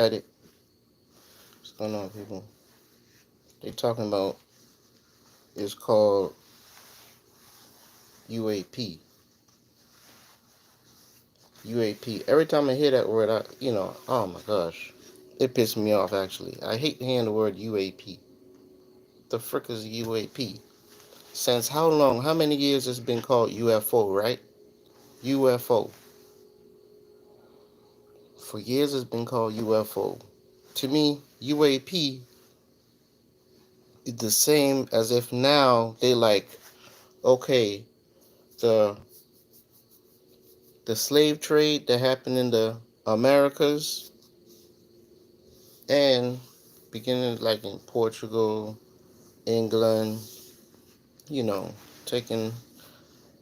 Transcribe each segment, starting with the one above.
At it. What's going on, people? They talking about is called UAP. UAP. Every time I hear that word, oh my gosh, it pisses me off. Actually, I hate hearing the word UAP. The frick is UAP? Since how long? How many years it's been called UFO? Right? UFO. For years it's been called UFO. To me, UAP is the same as if now they like, okay, the the slave trade that happened in the Americas and beginning like in Portugal, England, you know, taking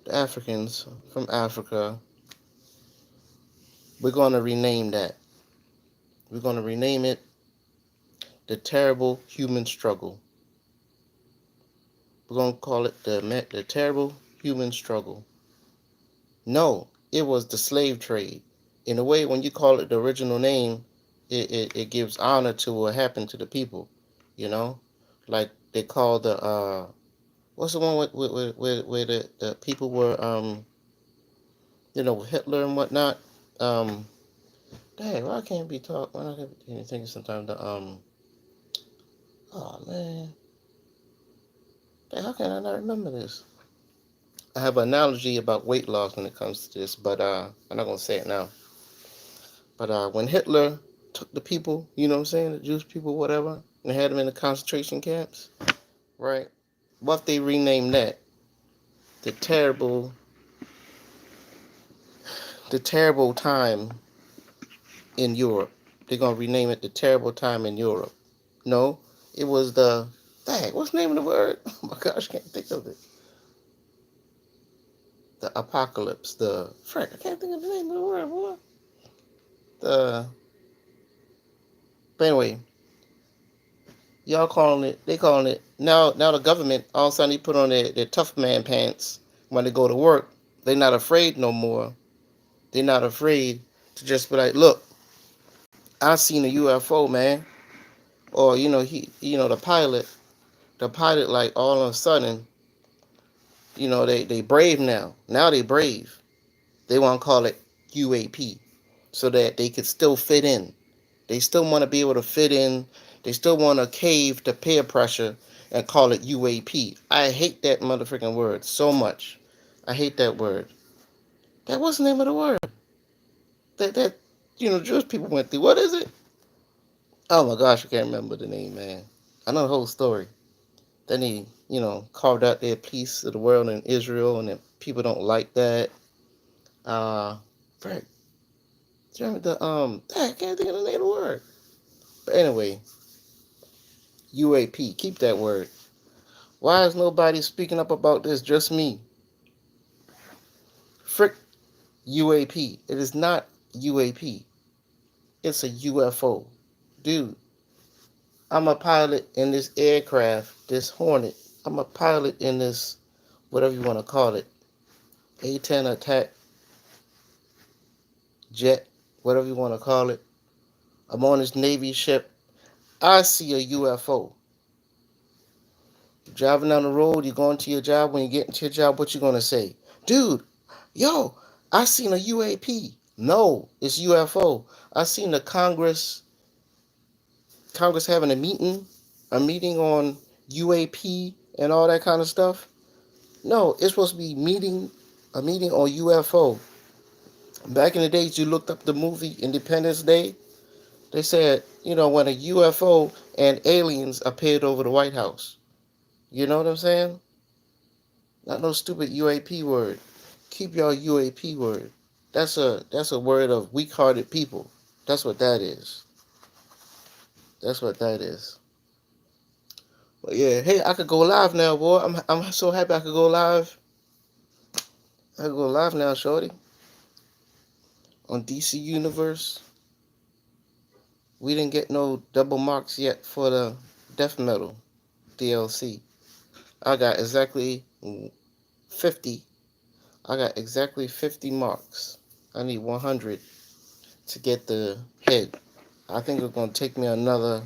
the Africans from Africa. We're going to rename that. We're going to rename it the terrible human struggle. We're going to call it the terrible human struggle. No, it was the slave trade. In a way, when you call it the original name, it gives honor to what happened to the people, you know? Like they call what's the one where the people were, Hitler and whatnot? Um, Dang, why can't be talk? Why can't be thinking sometimes oh man, dang, how can I not remember this? I have an analogy about weight loss when it comes to this, but I'm not gonna say it now. But when Hitler took the people, you know what I'm saying, the Jewish people, whatever, and had them in the concentration camps, right? What if they renamed that the terrible, the terrible time in Europe? They're gonna rename it the terrible time in Europe. No, it was dang, what's the name of the word? Oh my gosh, I can't think of it. The apocalypse, the frick, I can't think of the name of the word, boy. The But anyway, y'all calling it, they calling it now the government all of a sudden they put on their tough man pants when they go to work. They're not afraid no more. They're not afraid to just be like, look, I seen a UFO, man. Or, the pilot like all of a sudden, they brave now. Now they brave. They want to call it UAP so that they could still fit in. They still want to be able to fit in. They still want to cave to peer pressure and call it UAP. I hate that motherfucking word so much. I hate that word. That was the name of the word that Jewish people went through. What is it? Oh my gosh, I can't remember the name, man. I know the whole story. Then he, carved out their piece of the world in Israel, and then people don't like that. Uh, Frank, do you remember I can't think of the name of the word. But anyway, UAP, keep that word. Why is nobody speaking up about this? Just me. Frick UAP. It is not UAP. It's a UFO. Dude, I'm a pilot in this aircraft, this Hornet. I'm a pilot in this, whatever you want to call it, A-10 attack jet, whatever you want to call it. I'm on this Navy ship. I see a UFO. You're driving down the road, you're going to your job. When you get into your job, what you going to say? Dude, yo, I seen a UAP. No, it's UFO. I seen the Congress having a meeting on UAP and all that kind of stuff. No, it's supposed to be a meeting on UFO. Back in the days, you looked up the movie Independence Day. They said, when a UFO and aliens appeared over the White House. You know what I'm saying? Not no stupid UAP word. Keep your UAP word. That's a word of weak-hearted people. That's what that is. That's what that is. But yeah, hey, I could go live now, boy. I'm so happy I could go live. I could go live now, shorty. On DC Universe. We didn't get no double marks yet for the death metal DLC. I got exactly 50. I got exactly 50 marks. I need 100 to get the head. I think it's gonna take me another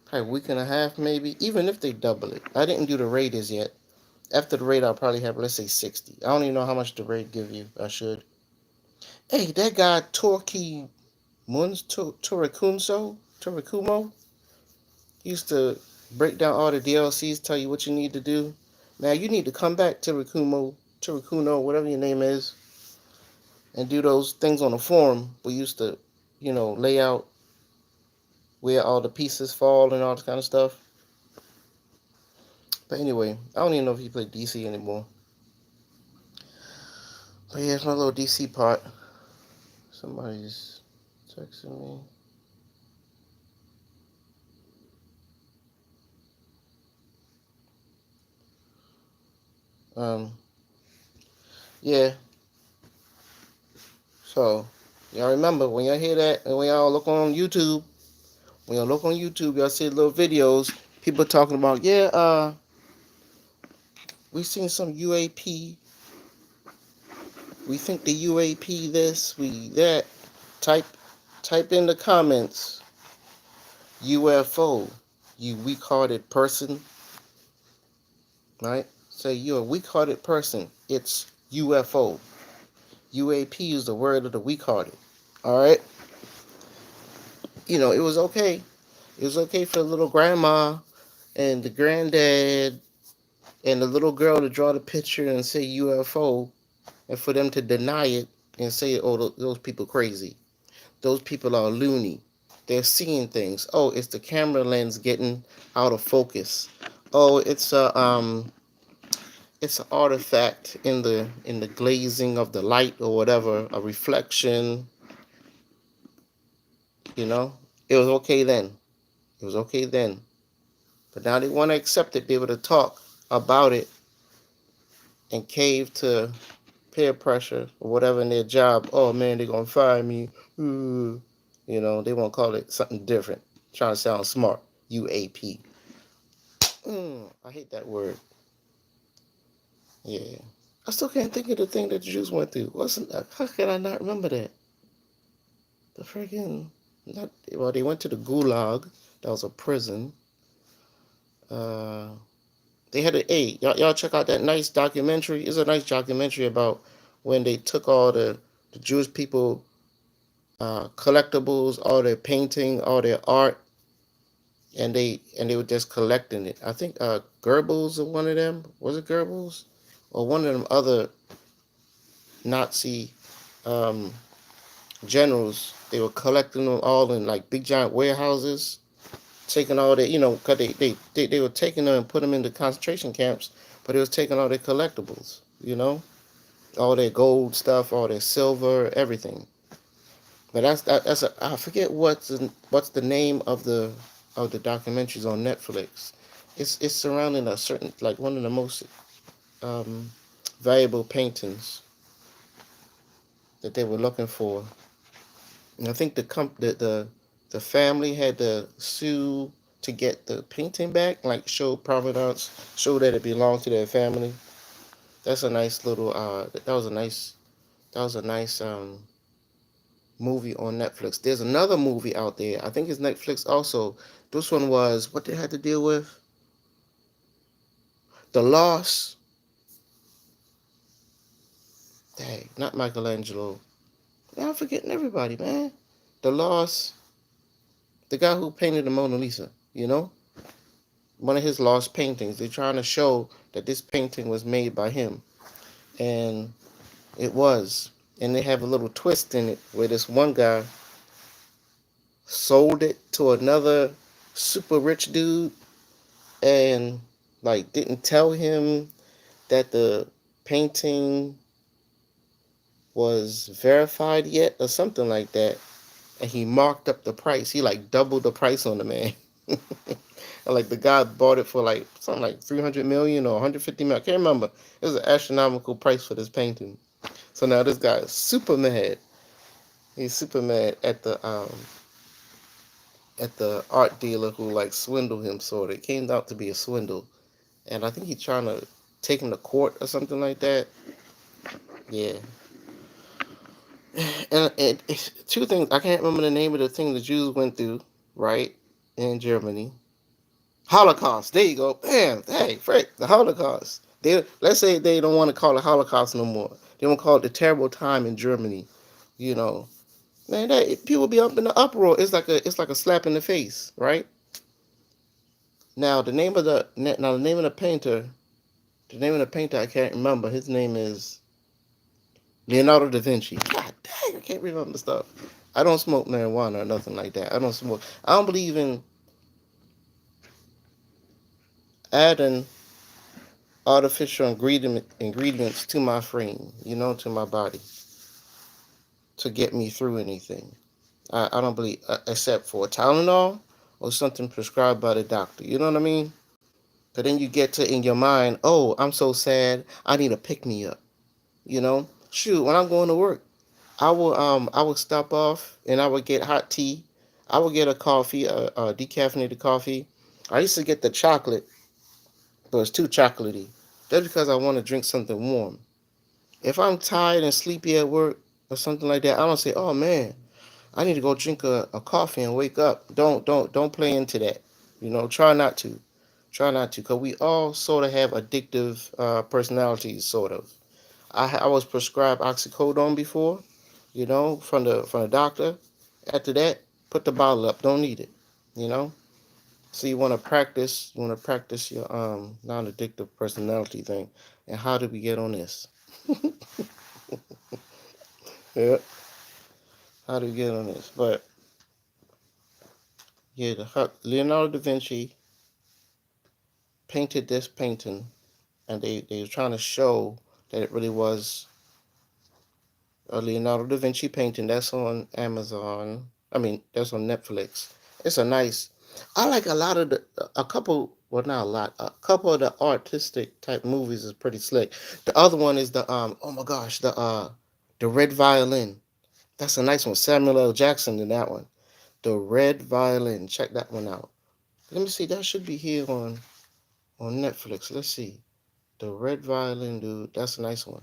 probably week and a half, maybe, even if they double it. I didn't do the Raiders yet. After the raid, I'll probably have, let's say, 60. I don't even know how much the raid give you. I should. Hey, that guy, Torquay Muns, Torikumo, he used to break down all the DLCs, tell you what you need to do. Man, you need to come back, Torikuno, whatever your name is, and do those things on the forum. We used to, lay out where all the pieces fall and all this kind of stuff. But anyway, I don't even know if he played DC anymore. But yeah, it's my little DC part. Somebody's texting me. Yeah. So, y'all remember when y'all hear that, and when y'all look on YouTube, y'all see little videos, people talking about, we seen some UAP. We think the UAP this, we that. Type in the comments, UFO, you weak-hearted person, right? Say you're a weak-hearted person. It's UFO. UAP is the word of the weak-hearted. All right. It was okay. It was okay for the little grandma and the granddad and the little girl to draw the picture and say UFO, and for them to deny it and say, oh, those people crazy. Those people are loony. They're seeing things. Oh, it's the camera lens getting out of focus. Oh, it's an artifact in the glazing of the light or whatever, a reflection. It was okay then. It was okay then. But now they want to accept it, be able to talk about it and cave to peer pressure or whatever in their job. Oh man, they're gonna fire me. They won't call it something different. Trying to sound smart. UAP. I hate that word. Yeah. I still can't think of the thing that the Jews went through. How can I not remember that? The freaking they went to the Gulag. That was a prison. They had y'all check out that nice documentary. It's a nice documentary about when they took all the Jewish people collectibles, all their painting, all their art, and they were just collecting it. I think Goebbels or one of them, was it Goebbels? Or one of them other Nazi generals, they were collecting them all in like big giant warehouses, taking all their, because they were taking them and put them into concentration camps, but it was taking all their collectibles, all their gold stuff, all their silver, everything. But I forget what's the name of the documentaries on Netflix. It's surrounding a certain, like, one of the most valuable paintings that they were looking for. And I think the family had to sue to get the painting back, like show provenance, show that it belonged to their family. That's a nice little that was a nice movie on Netflix. There's another movie out there. I think it's Netflix also. This one was what they had to deal with. The loss. Dang, not Michelangelo. Now I'm forgetting everybody, man. The loss. The guy who painted the Mona Lisa, one of his lost paintings. They're trying to show that this painting was made by him. And it was. And they have a little twist in it where this one guy sold it to another super rich dude and like didn't tell him that the painting was verified yet or something like that. And he marked up the price. He like doubled the price on the man. And like the guy bought it for like something like 300 million or 150 million. I can't remember. It was an astronomical price for this painting. So now this guy is super mad. He's super mad at the art dealer who like swindled him, sort of. It came out to be a swindle. And I think he's trying to take him to court or something like that. Yeah. And it's two things. I can't remember the name of the thing the Jews went through, right, in Germany. Holocaust. There you go. Bam. Hey, Frank, the Holocaust. They let's say they don't want to call it Holocaust no more. They want to call it the terrible time in Germany. You know, man, people be up in the uproar. It's like a slap in the face, right? Now the name of the painter I can't remember. His name is Leonardo da Vinci. God dang, I can't remember stuff. I don't smoke marijuana or nothing like that. I don't smoke. I don't believe in adding artificial ingredients to my frame, to my body, to get me through anything. I don't believe, except for Tylenol or something prescribed by the doctor. You know what I mean? Because then you get to in your mind, oh, I'm so sad, I need a pick me up. Shoot, when I'm going to work, I would stop off and I would get hot tea. I would get a coffee, a decaffeinated coffee. I used to get the chocolate, but it's too chocolatey. That's because I want to drink something warm. If I'm tired and sleepy at work or something like that, I don't say, "Oh man, I need to go drink a coffee and wake up." Don't play into that. Try not to. Try not to, because we all sort of have addictive personalities, sort of. I was prescribed oxycodone before, from the doctor. After that, put the bottle up. Don't need it. You know. So you want to practice your non-addictive personality thing. And how did we get on this? Yeah. How did we get on this? But yeah, Leonardo da Vinci painted this painting, and they were trying to show that it really was a Leonardo da Vinci painting. That's on Amazon. I mean, that's on Netflix. It's a nice. I like a lot of a couple. Well, not a lot. A couple of the artistic type movies is pretty slick. The other one is Oh my gosh, the Red Violin. That's a nice one. Samuel L. Jackson in that one. The Red Violin. Check that one out. Let me see. That should be here on Netflix. Let's see. The Red Violin, dude. That's a nice one.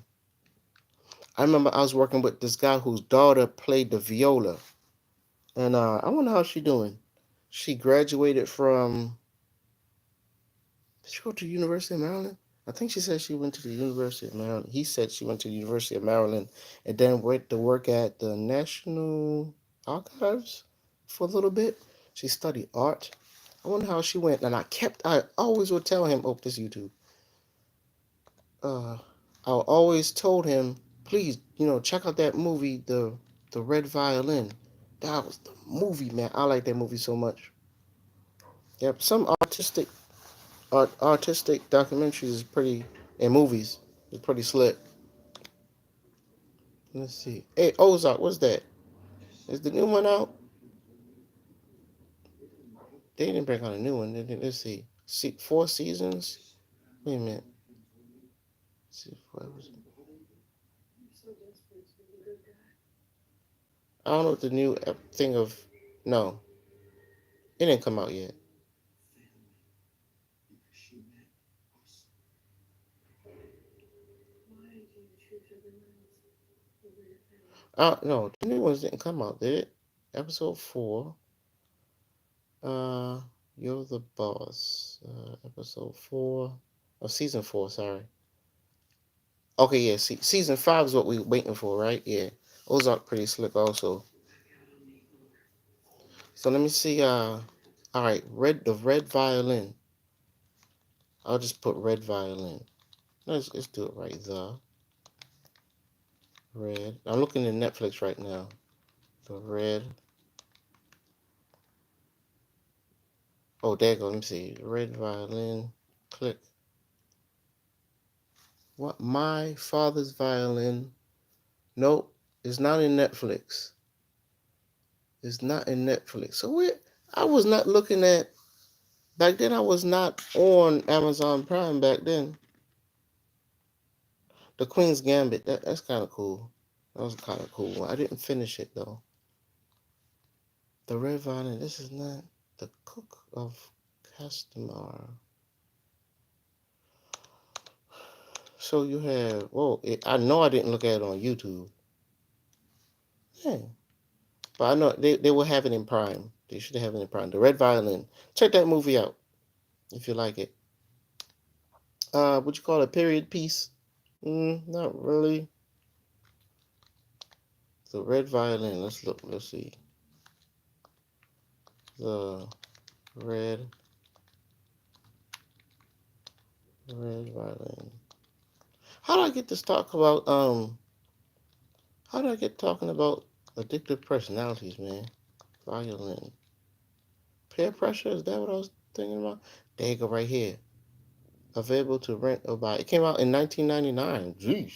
I remember I was working with this guy whose daughter played the viola, and I wonder how she doing. She graduated from. Did she go to the University of Maryland? I think she said she went to the University of Maryland. He said she went to the University of Maryland, and then went to work at the National Archives for a little bit. She studied art. I wonder how she went. And I always would tell him, oh, this YouTube. uh, I always told him, please, check out that movie, the Red Violin. That was the movie, man. I like that movie so much. Yep, some artistic documentaries is pretty, and movies is pretty slick. Let's see. Hey, Ozark, what's that? Is the new one out? They didn't bring out a new one. Let's see. See, 4 seasons. Wait a minute. See, I don't know what the new thing of. No, it didn't come out yet. No, the new ones didn't come out, did it? Episode 4. Uh, You're the Boss. Episode 4. Oh, season 4. Sorry. Okay, yeah. Season 5 is what we're waiting for, right? Yeah. Ozark pretty slick also. So let me see. All right. The Red Violin. I'll just put Red Violin. Let's do it right. The Red. I'm looking at Netflix right now. The Red. Oh, there you go. Let me see. Red Violin. Click. What? My Father's Violin. Nope, it's not in Netflix. It's not in Netflix. So I was not looking at back then. I was not on Amazon Prime back then. The Queen's Gambit. That's kind of cool. That was kind of cool. I didn't finish it though. The Red Vine. This is not the Cook of Castamar. So you have. Whoa! I know I didn't look at it on YouTube. Yeah. But I know they will have it in Prime. They should have it in Prime. The Red Violin. Check that movie out if you like it. What you call it? Period piece? Not really. The Red Violin. Let's look. Let's see. The Red Violin. How did I get to talk about How did I get talking about addictive personalities, man? Violin. Peer pressure, is that what I was thinking about? There you go, right here. Available to rent or buy. It came out in 1999. Jeez.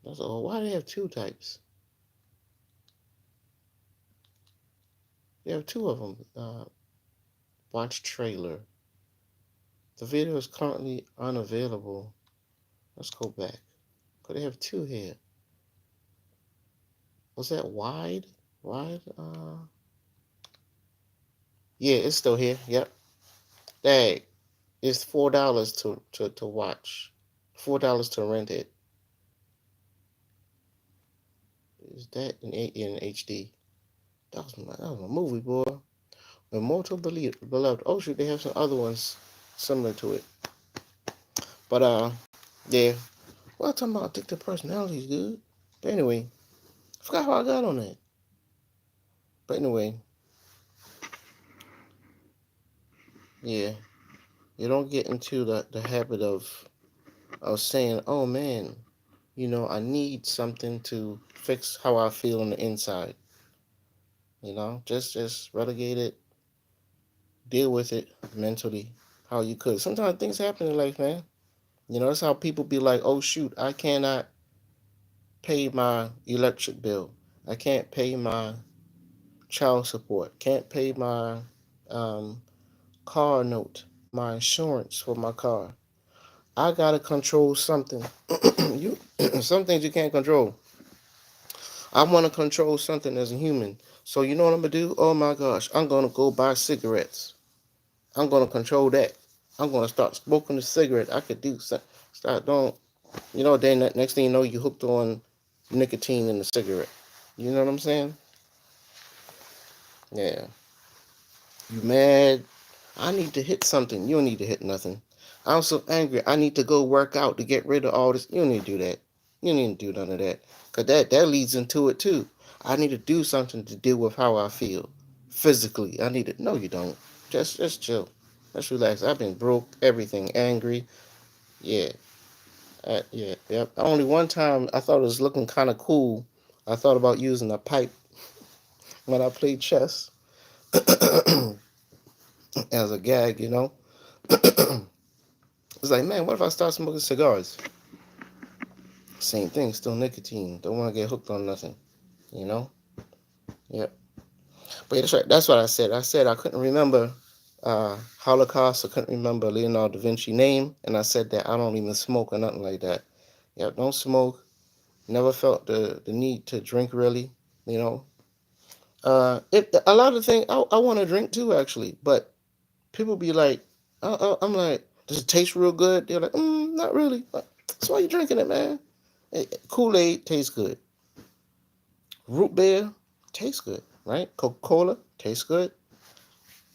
That's all. Why do they have two types? They have two of them. Watch trailer. The video is currently unavailable. Let's go back. Could they have two here? Was that wide? Wide? Yeah, it's still here. Yep. Dang. It's $4 to watch. $4 to rent it. Is that in HD? That was my movie, boy. Immortal Beloved. Oh shoot, they have some other ones similar to it. But yeah. Well, I'm talking about addictive personalities, dude. But anyway, I forgot how I got on that. But anyway, yeah. You don't get into the habit of saying, oh man, I need something to fix how I feel on the inside. Just relegate it, deal with it mentally how you could. Sometimes things happen in life, man. That's how people be like, oh shoot, I cannot pay my electric bill. I can't pay my child support. Can't pay my um, car note, my insurance for my car. I gotta control something. you Some things you can't control. I want to control something as a human. So you know what I'm gonna do? Oh my gosh, I'm gonna go buy cigarettes. I'm gonna control that. I'm gonna start smoking a cigarette. I could do something. Start doing. Then next thing you know, you hooked on nicotine in the cigarette. You know what I'm saying? Yeah. You mad? I need to hit something. You don't need to hit nothing. I'm so angry. I need to go work out to get rid of all this. You don't need to do that. You don't need to do none of that. Because that leads into it too. I need to do something to deal with how I feel physically. I need to. No, you don't. Just chill. Let's relax. I've been broke, everything, angry. Yeah. Yeah. Yep. Only one time I thought it was looking kind of cool. I thought about using a pipe when I played chess as a gag. It's like, man, what if I start smoking cigars? Same thing, still nicotine. Don't want to get hooked on nothing, you know? Yep. But that's right. That's what I said. I said I couldn't remember Holocaust. I couldn't remember Leonardo da Vinci name. And I said that I don't even smoke or nothing like that. Yep, don't smoke. Never felt the need to drink really, you know? A lot of things, I want to drink too, actually. But people be like, I'm like, does it taste real good? They're like, not really. So why you drinking it, man? Kool-Aid tastes good. Root beer tastes good, right? Coca-Cola tastes good.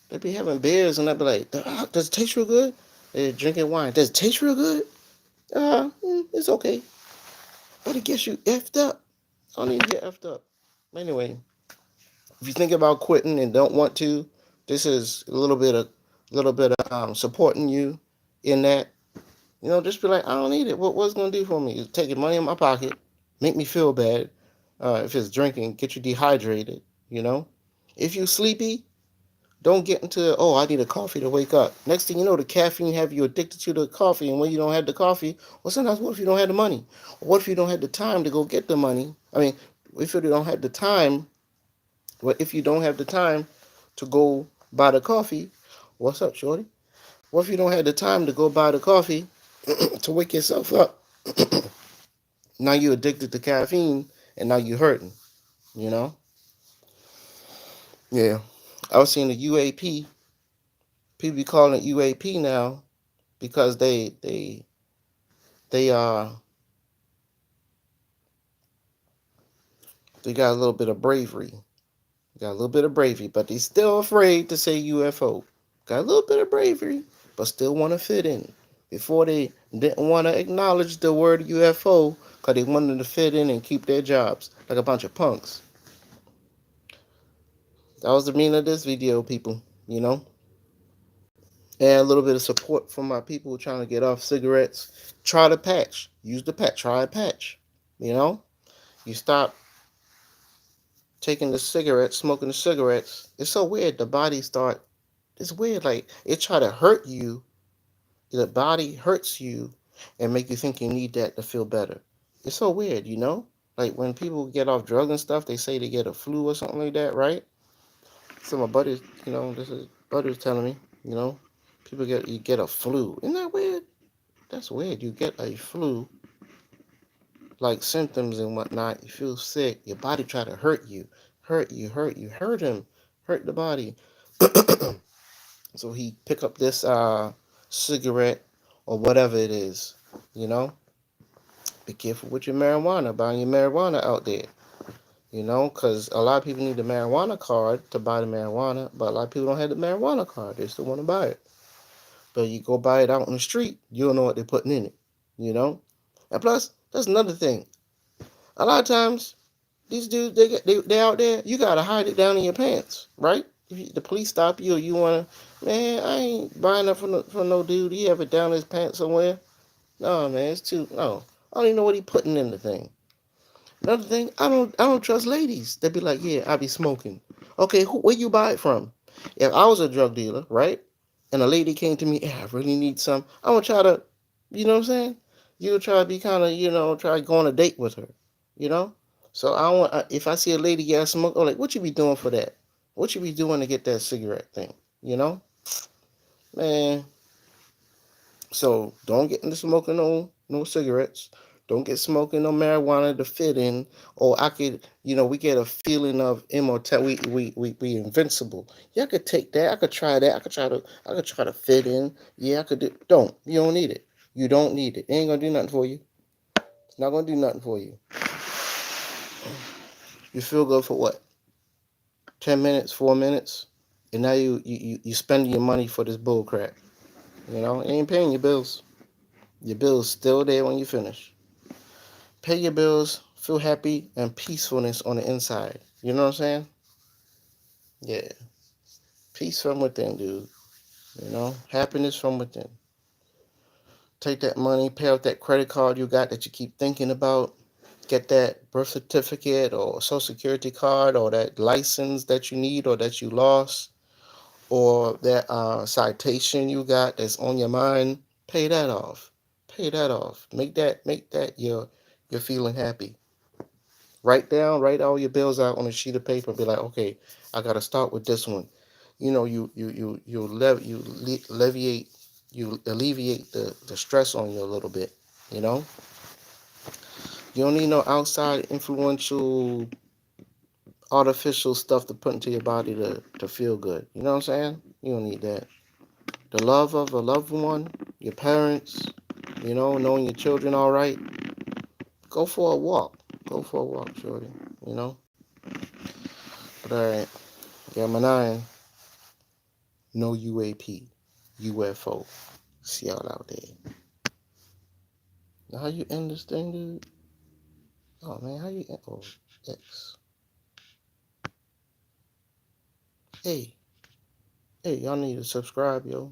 They be having beers and they be like, does it taste real good? They're drinking wine. Does it taste real good? It's okay. But it gets you effed up. I don't need to get effed up. Anyway, if you think about quitting and don't want to, this is a little bit of supporting you in that. Just be like, I don't need it. What's it gonna do for me? It's taking money in my pocket, make me feel bad. If it's drinking, get you dehydrated. You know, if you sleepy, don't get into I need a coffee to wake up. Next thing you know, the caffeine have you addicted to the coffee, and when you don't have the coffee, well, sometimes what if you don't have the money? What if you don't have the time to go get the money? I mean, if you don't have the time, what if you don't have the time to go buy the coffee? What's up, shorty? What if you don't have the time to go buy the coffee to wake yourself up? Now you're addicted to caffeine, and now you're hurting. You know? Yeah. I was seeing the UAP. People be calling it UAP now because they They got a little bit of bravery. Got a little bit of bravery, but they still afraid to say UFO. Got a little bit of bravery, but still want to fit in. Before they didn't want to acknowledge the word UFO because they wanted to fit in and keep their jobs like a bunch of punks. That was the meaning of this video, people. You know? And a little bit of support from my people trying to get off cigarettes. Try the patch. Use the patch. Try a patch. You know? You stop taking the cigarettes, smoking the cigarettes. It's so weird. The body start. It's weird. Like it try to hurt you. The body hurts you and make you think you need that to feel better. It's so weird, you know? Like when people get off drugs and stuff, they say they get a flu or something like that, right? So my buddies, this is buddies telling me, people you get a flu. Isn't that weird? That's weird. You get a flu, like symptoms and whatnot. You feel sick. Your body try to hurt you, hurt him, hurt the body. So he pick up this cigarette or whatever it is, you know. Be careful with your marijuana, buying your marijuana out there, because a lot of people need the marijuana card to buy the marijuana, but a lot of people don't have the marijuana card. They still want to buy it. But you go buy it out on the street, you don't know what they're putting in it, you know. And plus, that's another thing. A lot of times, these dudes, they out there, you got to hide it down in your pants, right? If the police stop you or you want to, man, I ain't buying up from no dude. He have it down his pants somewhere. No, man, it's too, no. I don't even know what he putting in the thing. Another thing, I don't trust ladies. They be like, yeah, I be smoking. Okay, where you buy it from? If I was a drug dealer, right, and a lady came to me, yeah, I really need some. I'm gonna try to, you know what I'm saying? You try to be kind of, try to go on a date with her, you know. So I want, if I see a lady get smoke, I'm like, what you be doing for that? What you be doing to get that cigarette thing? You know, man. So don't get into smoking no cigarettes. Don't get smoking no marijuana to fit in. Or I could, we get a feeling of immortality. We invincible. Yeah, I could take that. I could try that. I could try to fit in. Yeah, I could do. Don't. You don't need it. You don't need it. It ain't gonna do nothing for you. It's not gonna do nothing for you. You feel good for what? 10 minutes, 4 minutes, and now you spending your money for this bull crap. It ain't paying your bills. Your bill's still there when you finish. Pay your bills, feel happy and peacefulness on the inside. You know what I'm saying? Yeah. Peace from within, dude. Happiness from within. Take that money, pay off that credit card you got that you keep thinking about. Get that birth certificate or social security card or that license that you need or that you lost or that citation you got that's on your mind. Pay that off. Pay that off. Make that you're feeling happy. Write all your bills out on a sheet of paper. Be like, okay, I got to start with this one. You alleviate the stress on you a little bit. You know, you don't need no outside influential artificial stuff to put into your body to feel good. You know what I'm saying? You don't need that. The love of a loved one, your parents, knowing your children all right. Go for a walk. Go for a walk, shorty. You know. But all right. Yeah, my 9. No UAP, UFO. See y'all out there. Now, how you end this thing, dude? Oh, man, how you end? Oh, X. Hey, y'all need to subscribe, yo.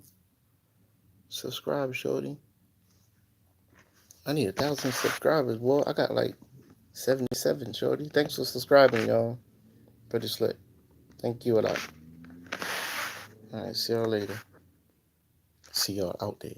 Subscribe, shorty. I need 1,000 subscribers, boy. I got like 77, shorty. Thanks for subscribing, y'all. Pretty slick. Thank you a lot. All right, see y'all later. See y'all out there.